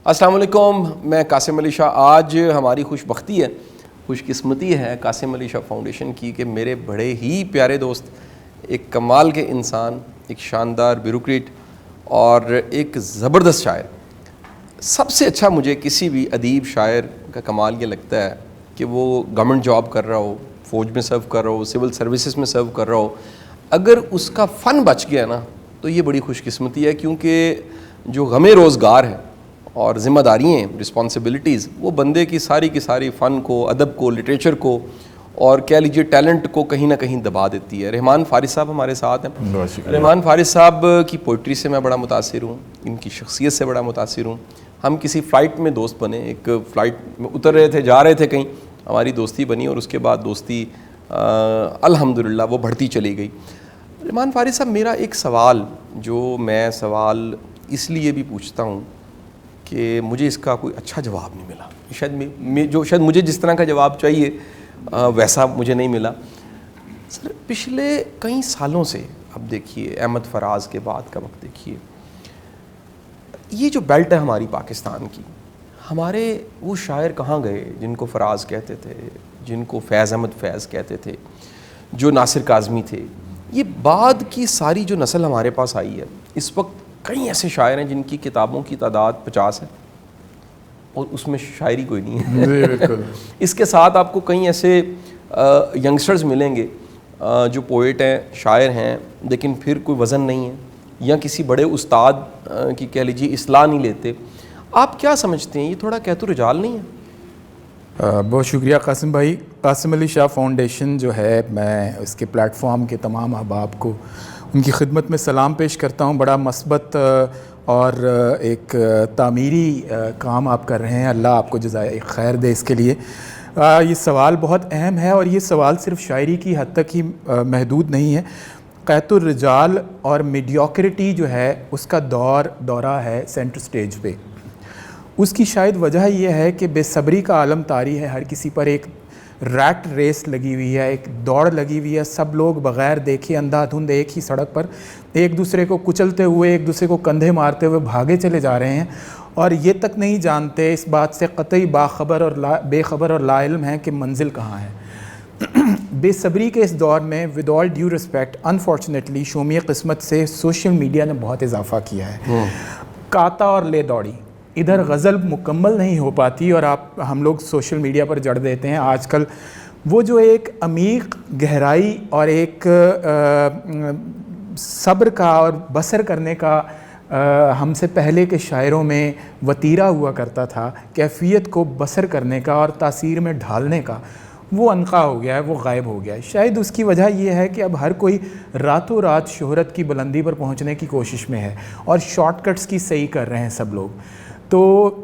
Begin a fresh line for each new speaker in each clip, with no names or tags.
السلام علیکم، میں قاسم علی شاہ. آج ہماری خوش بختی ہے، خوش قسمتی ہے قاسم علی شاہ فاؤنڈیشن کی کہ میرے بڑے ہی پیارے دوست، ایک کمال کے انسان، ایک شاندار بیوروکریٹ اور ایک زبردست شاعر. سب سے اچھا مجھے کسی بھی ادیب شاعر کا کمال یہ لگتا ہے کہ وہ گورنمنٹ جاب کر رہا ہو، فوج میں سرو کر رہا ہو، سول سروسز میں سرو کر رہا ہو، اگر اس کا فن بچ گیا نا تو یہ بڑی خوش قسمتی ہے. کیونکہ جو غم روزگار ہے اور ذمہ داریاں ہیں، رسپانسبلٹیز، وہ بندے کی ساری فن کو، ادب کو، لٹریچر کو اور کہہ لیجیے ٹیلنٹ کو کہیں نہ کہیں دبا دیتی ہے. رحمان فارس صاحب ہمارے ساتھ ہیں. رحمان فارس صاحب کی پوئٹری سے میں بڑا متاثر ہوں، ان کی شخصیت سے بڑا متاثر ہوں. ہم کسی فلائٹ میں دوست بنے، ایک فلائٹ میں اتر رہے تھے، جا رہے تھے کہیں، ہماری دوستی بنی اور اس کے بعد دوستی الحمدللہ وہ بڑھتی چلی گئی. رحمان فارس صاحب، میرا ایک سوال جو میں اس لیے بھی پوچھتا ہوں کہ مجھے اس کا کوئی اچھا جواب نہیں ملا، شاید مجھے جس طرح کا جواب چاہیے ویسا مجھے نہیں ملا. سر، پچھلے کئی سالوں سے اب دیکھیے، احمد فراز کے بعد کا وقت دیکھیے، یہ جو بیلٹ ہے ہماری پاکستان کی، ہمارے وہ شاعر کہاں گئے جن کو فراز کہتے تھے، جن کو فیض احمد فیض کہتے تھے، جو ناصر کاظمی تھے. یہ بعد کی ساری جو نسل ہمارے پاس آئی ہے، اس وقت کئی ایسے شاعر ہیں جن کی کتابوں کی تعداد 50 ہے اور اس میں شاعری کوئی نہیں ہے. اس کے ساتھ آپ کو کئی ایسے ینگسٹرز ملیں گے جو پوئٹ ہیں، شاعر ہیں، لیکن پھر کوئی وزن نہیں ہے، یا کسی بڑے استاد کی کہہ لیجیے اصلاح نہیں لیتے. آپ کیا سمجھتے ہیں، یہ تھوڑا کہتو رجال نہیں ہے؟
بہت شکریہ قاسم بھائی. قاسم علی شاہ فاؤنڈیشن جو ہے، میں اس کے پلیٹ فارم کے تمام احباب کو ان کی خدمت میں سلام پیش کرتا ہوں. بڑا مثبت اور ایک تعمیری کام آپ کر رہے ہیں، اللہ آپ کو جزائے خیر دے اس کے لیے. یہ سوال بہت اہم ہے اور یہ سوال صرف شاعری کی حد تک ہی محدود نہیں ہے. قیت الرجال اور میڈیوکریٹی جو ہے، اس کا دورہ ہے سینٹر سٹیج پہ. اس کی شاید وجہ یہ ہے کہ بے صبری کا عالم طاری ہے، ہر کسی پر ایک ریٹ ریس لگی ہوئی ہے، ایک دوڑ لگی ہوئی ہے. سب لوگ بغیر دیکھے اندھا دھند ایک ہی سڑک پر ایک دوسرے کو کچلتے ہوئے، ایک دوسرے کو کندھے مارتے ہوئے بھاگے چلے جا رہے ہیں، اور یہ تک نہیں جانتے، اس بات سے قطعی بے خبر اور لا علم ہیں کہ منزل کہاں ہے. بے صبری کے اس دور میں with all due respect, unfortunately شومی قسمت سے سوشل میڈیا نے بہت اضافہ کیا ہے. کاتا اور لے دوڑی، ادھر غزل مکمل نہیں ہو پاتی اور ہم لوگ سوشل میڈیا پر جڑ دیتے ہیں. آج کل وہ جو ایک عمیق گہرائی اور ایک صبر کا اور بسر کرنے کا ہم سے پہلے کے شاعروں میں وتیرہ ہوا کرتا تھا، کیفیت کو بسر کرنے کا اور تاثیر میں ڈھالنے کا، وہ عنقا ہو گیا ہے، وہ غائب ہو گیا ہے. شاید اس کی وجہ یہ ہے کہ اب ہر کوئی راتوں رات شہرت کی بلندی پر پہنچنے کی کوشش میں ہے اور شارٹ کٹس کی صحیح کر رہے ہیں سب لوگ. تو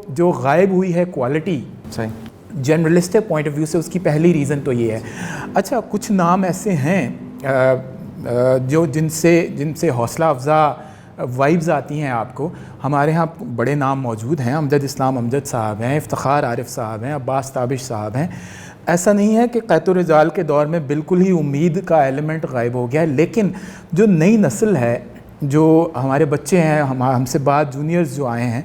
جو غائب ہوئی ہے کوالٹی، جنرلسٹک پوائنٹ آف ویو سے، اس کی پہلی ریزن تو یہ ہے. اچھا، کچھ نام ایسے ہیں جو جن سے حوصلہ افزا وائبز آتی ہیں آپ کو. ہمارے ہاں بڑے نام موجود ہیں، امجد اسلام امجد صاحب ہیں، افتخار عارف صاحب ہیں، عباس تابش صاحب ہیں. ایسا نہیں ہے کہ قیت الرجال کے دور میں بالکل ہی امید کا ایلیمنٹ غائب ہو گیا ہے، لیکن جو نئی نسل ہے، جو ہمارے بچے ہیں، ہم سے بعد جونیئرز جو آئے ہیں،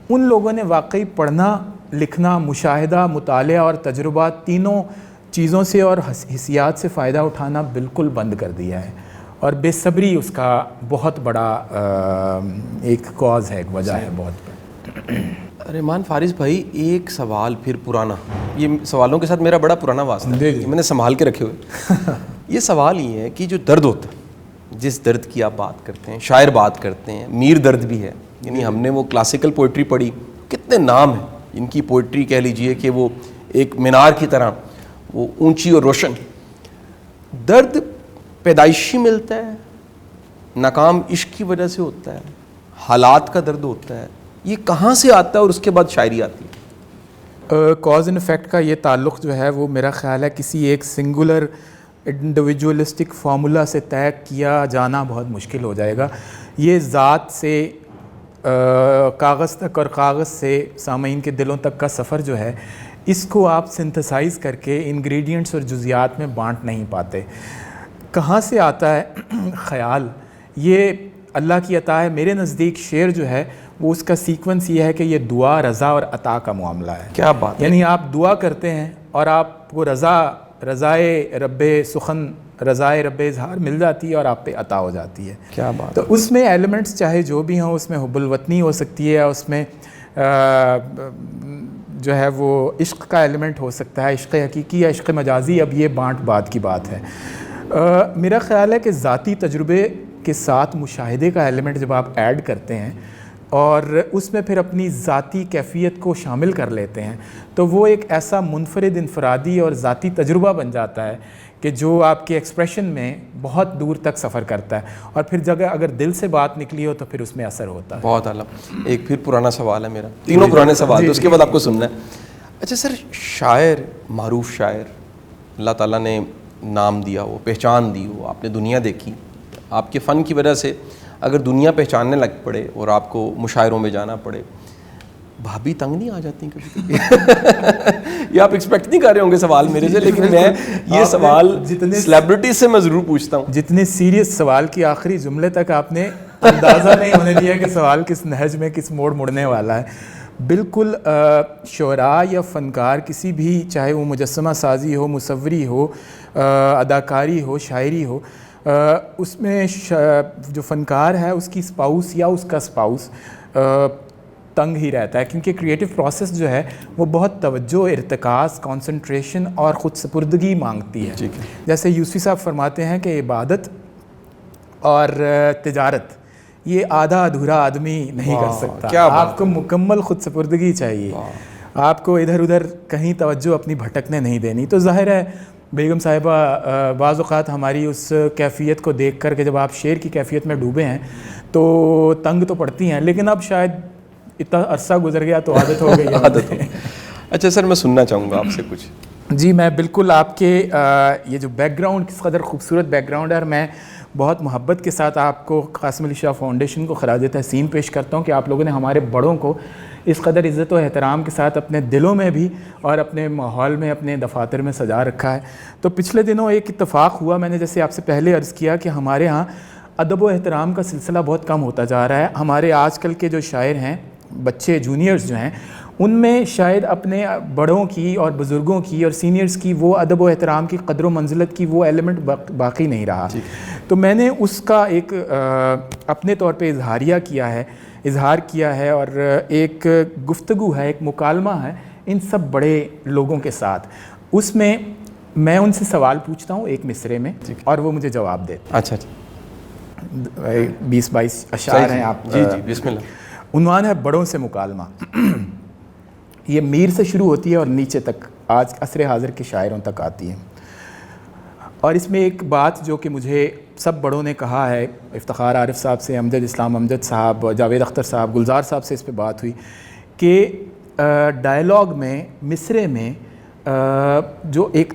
ان لوگوں نے واقعی پڑھنا، لکھنا، مشاہدہ، مطالعہ اور تجربات، تینوں چیزوں سے اور حسیات سے فائدہ اٹھانا بالکل بند کر دیا ہے. اور بے صبری اس کا بہت بڑا ایک کاز ہے، ایک وجہ ہے بہت بڑا.
رحمان فارس بھائی، ایک سوال پھر پرانا، یہ سوالوں کے ساتھ میرا بڑا پرانا واسطہ ہے، میں نے سنبھال کے رکھے ہوئے. یہ سوال یہ ہے کہ جو درد ہوتا ہے، جس درد کی آپ بات کرتے ہیں، شاعر بات کرتے ہیں، میر درد بھی ہے. یعنی ہم نے وہ کلاسیکل پوئٹری پڑھی، کتنے نام ہیں جن کی پوئٹری کہہ لیجئے کہ وہ ایک مینار کی طرح وہ اونچی اور روشن. درد پیدائشی ملتا ہے، ناکام عشق کی وجہ سے ہوتا ہے، حالات کا درد ہوتا ہے. یہ کہاں سے آتا ہے اور اس کے بعد شاعری آتی ہے؟
کاز اینڈ افیکٹ کا یہ تعلق جو ہے وہ میرا خیال ہے کسی ایک سنگولر انڈیویجولسٹک فارمولا سے طے کیا جانا بہت مشکل ہو جائے گا. یہ ذات سے کاغذ تک اور کاغذ سے سامعین کے دلوں تک کا سفر جو ہے، اس کو آپ سنتھسائز کر کے انگریڈینٹس اور جزیات میں بانٹ نہیں پاتے. کہاں سے آتا ہے خیال؟ یہ اللہ کی عطا ہے. میرے نزدیک شعر جو ہے وہ اس کا سیکوینس یہ ہے کہ یہ دعا، رضا اور عطا کا معاملہ ہے.
کیا بات ہے.
یعنی آپ دعا کرتے ہیں اور آپ کو رضائے رب سخن، رضائے رب اظہار مل جاتی ہے اور آپ پہ عطا ہو جاتی ہے.
کیا بات.
تو اس میں ایلیمنٹس چاہے جو بھی ہوں، اس میں حب الوطنی ہو سکتی ہے، اس میں جو ہے وہ عشق کا ایلیمنٹ ہو سکتا ہے، عشق حقیقی یا عشق مجازی، اب یہ بات کی بات ہے. میرا خیال ہے کہ ذاتی تجربے کے ساتھ مشاہدے کا ایلیمنٹ جب آپ ایڈ کرتے ہیں اور اس میں پھر اپنی ذاتی کیفیت کو شامل کر لیتے ہیں تو وہ ایک ایسا منفرد، انفرادی اور ذاتی تجربہ بن جاتا ہے کہ جو آپ کے ایکسپریشن میں بہت دور تک سفر کرتا ہے، اور پھر جگہ اگر دل سے بات نکلی ہو تو پھر اس میں اثر ہوتا ہے.
بہت اعلیٰ. ایک پھر پرانا سوال ہے میرا، تینوں پرانے سوال تو اس کے بعد آپ کو سننا ہے. اچھا سر، شاعر، معروف شاعر، اللہ تعالیٰ نے نام دیا ہو، پہچان دی ہو، آپ نے دنیا دیکھی، آپ کے فن کی وجہ سے اگر دنیا پہچاننے لگ پڑے اور آپ کو مشاعروں میں جانا پڑے، بھابھی تنگ نہیں آ جاتی کبھی کبھی؟ یہ آپ ایکسپیکٹ نہیں کر رہے ہوں گے سوال میرے سے، لیکن میں یہ سوال سیلیبریٹی سے میں ضرور پوچھتا ہوں.
جتنے سیریس سوال کی آخری جملے تک آپ نے اندازہ نہیں ہونے دیا کہ سوال کس نہج میں کس موڑ مڑنے والا ہے. بالکل شعراء یا فنکار کسی بھی، چاہے وہ مجسمہ سازی ہو، مصوری ہو، اداکاری ہو، شاعری ہو، اس میں جو فنکار ہے اس کی اسپاؤس یا اس کا اسپاؤس تنگ ہی رہتا ہے، کیونکہ کریٹو پروسیس جو ہے وہ بہت توجہ، ارتکاز، کانسنٹریشن اور خود سپردگی مانگتی ہے. جیسے یوسفی صاحب فرماتے ہیں کہ عبادت اور تجارت یہ آدھا ادھورا آدمی نہیں کر سکتا. آپ کو مکمل خود سپردگی چاہیے، آپ کو ادھر ادھر کہیں توجہ اپنی بھٹکنے نہیں دینی. تو ظاہر ہے بیگم صاحبہ بعض اوقات ہماری اس کیفیت کو دیکھ کر کے جب آپ شعر کی کیفیت میں ڈوبے ہیں تو تنگ تو پڑتی ہیں، لیکن اب شاید اتنا عرصہ گزر گیا تو عادت ہو گئی ہے.
اچھا سر، میں سننا چاہوں گا آپ سے کچھ.
جی میں بالکل آپ کے یہ جو بیک گراؤنڈ کس قدر خوبصورت بیک گراؤنڈ ہے، اور میں بہت محبت کے ساتھ آپ کو قاسم علی شاہ فاؤنڈیشن کو خراج تحسین پیش کرتا ہوں کہ آپ لوگوں نے ہمارے بڑوں کو اس قدر عزت و احترام کے ساتھ اپنے دلوں میں بھی اور اپنے ماحول میں، اپنے دفاتر میں سجا رکھا ہے. تو پچھلے دنوں ایک اتفاق ہوا، میں نے جیسے آپ سے پہلے عرض کیا کہ ہمارے ہاں ادب و احترام کا سلسلہ بہت کم ہوتا جا رہا ہے. ہمارے آج کل کے جو شاعر ہیں، بچے جونیئرز جو ہیں، ان میں شاید اپنے بڑوں کی اور بزرگوں کی اور سینئرز کی وہ ادب و احترام کی قدر و منزلت کی وہ ایلیمنٹ باقی نہیں رہا. تو میں نے اس کا ایک اپنے طور پہ اظہار کیا ہے اور ایک گفتگو ہے، ایک مکالمہ ہے ان سب بڑے لوگوں کے ساتھ. اس میں میں ان سے سوال پوچھتا ہوں ایک مصرے میں اور وہ مجھے جواب دیتے.
اچھا
20-22 اشعار ہیں آپ.
جی بسم اللہ.
عنوان ہے بڑوں سے مکالمہ. یہ میر سے شروع ہوتی ہے اور نیچے تک آج عصر حاضر کے شاعروں تک آتی ہے. اور اس میں ایک بات جو کہ مجھے سب بڑوں نے کہا ہے، افتخار عارف صاحب سے، امجد اسلام امجد صاحب، جاوید اختر صاحب، گلزار صاحب سے اس پہ بات ہوئی کہ ڈائلاگ میں، مصرے میں جو ایک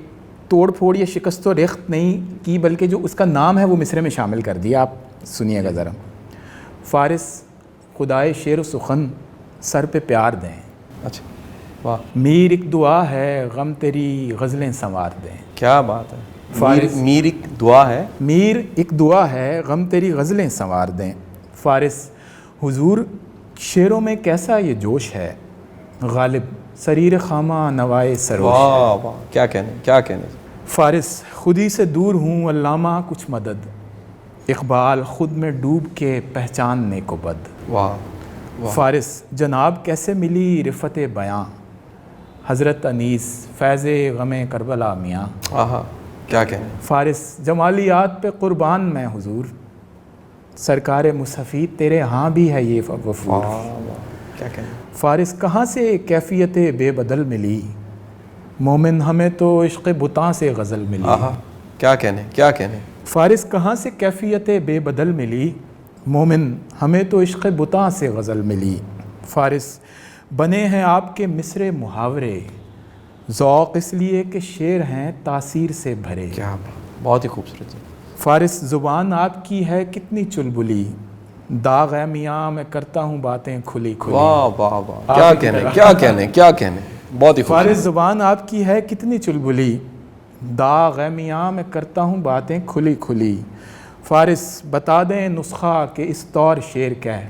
توڑ پھوڑ یا شکست و ریخت نہیں کی بلکہ جو اس کا نام ہے وہ مصرے میں شامل کر دیا. آپ سنیے گا ذرا. فارس خدائے شعر و سخن سر پہ پیار دیں.
اچھا واہ.
میر ایک دعا ہے غم تیری غزلیں سنوار دیں.
کیا بات ہے.
فارس
میر ایک دعا ہے.
میر ایک دعا ہے غم تیری غزلیں سنوار دیں. فارس حضور شعروں میں کیسا یہ جوش ہے، غالب سریر خامہ نوائے سروش.
واہ واہ، کیا کہنے.
فارس خودی سے دور ہوں علامہ کچھ مدد، اقبال خود میں ڈوب کے پہچاننے کو بد.
واہ.
فارس جناب کیسے ملی رفت بیاں، حضرت انیس فیض غم کربلا میاں.
آہا کیا کہنے.
فارس جمالیات پہ قربان میں حضور، سرکار مصحفی تیرے ہاں بھی ہے یہ وفور.
کیا کہنے.
فارس کہاں سے کیفیت بے بدل ملی، مومن ہمیں تو عشق بتاں سے غزل ملی.
آہا کیا کہنے.
فارس کہاں سے کیفیت بے بدل ملی، مومن ہمیں تو عشق بتاں سے غزل ملی. فارس بنے ہیں آپ کے مصرے محاورے، ذوق اس لیے کہ شعر ہیں تاثیر سے بھرے.
کیا بہت ہی خوبصورت.
فارس زبان آپ کی ہے کتنی چلبلی، داغ ہے میاں میں کرتا ہوں باتیں کھلی کھلی.
واہ واہ واہ، کیا کہنے. بہت ہی خوبصورت.
فارس زبان آپ کی ہے کتنی چلبلی، داغ ہے میاں میں کرتا ہوں باتیں کھلی کھلی. فارس بتا دیں نسخہ کہ اس طور شعر کیا ہے،